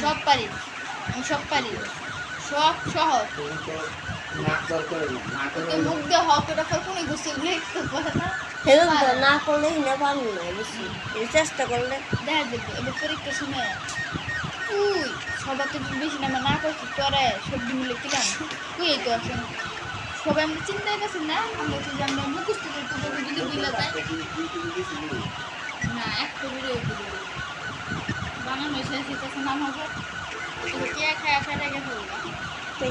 সব পারি, আমি সব পারি, সব সহজ। মুখ দিয়ে হক এটা কোনো গুছিয়ে লিখতে পারে না। না করলে না পারবো না বেশি, চেষ্টা করলে দেখা যাবে। এবার পরীক্ষার সময় তুই সবার তো বেশি নামে না করছি তোরে সবজি মিলে কিলাম তুই এই তো আছেন সবাই আমরা চিন্তাই পাচ্ছি না আমরা হচ্ছে যে আমরা মুখস্থ করতে করবো যদি বুঝলে যায় না একটা ভিডিও বানানো শেষ হচ্ছে নাম হবে কে খায় ফেলে গেছে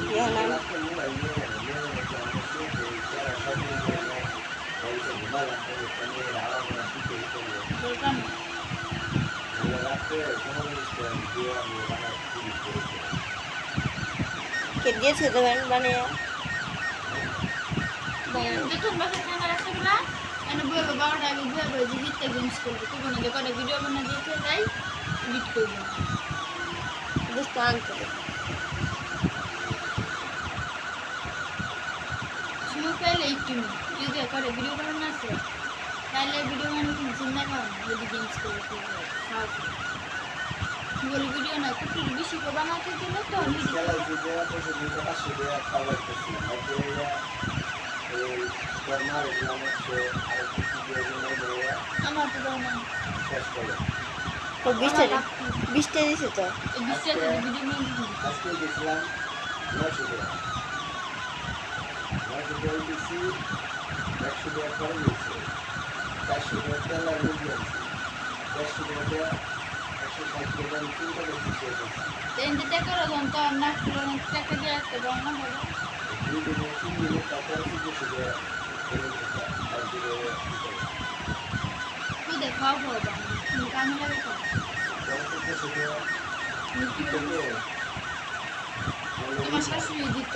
কি হলাম বলতাম কে দিয়েছে দেবেন বানিয়ে দেখুন বাসা ঠান্ডা রাখতে পেলা এনে বলবো বারোটা আগে বুয়ে বলে যে হিটটা গেমস করবো তুই কোনো দোকানে ভিডিও বানা দিয়েছে যাই হিট করবো বুঝতে আনতে সময় পাইলে একটু যদি করে ভিডিও বানানো আছে তাহলে ভিডিও বানানো কিন্তু চিন্তা করো না যদি গেমস করবো বলি ভিডিও না একটু বেশি করে বানাতে দিলে তো আমার তো দাও না তো 20টা দিছে তো এই 20 টাকা ভিডিও বানিয়ে দিই আজকে গেছিলাম 900 টাকা 100 টাকা খরচ হয়েছে 400 টাকা তেল আর মুরগি আনছি 150 টাকা 160 টাকা আমি চিন্তা করছি এনতে টাকা রাখুন তো না কিলো টাকা দিয়ে একটা রান্না হবে 2 দিনে 3 দিনে তারপরে 200 টাকা তুই দেখাও হবে কামে লাগে তো তোমার শাশুড়ি দিত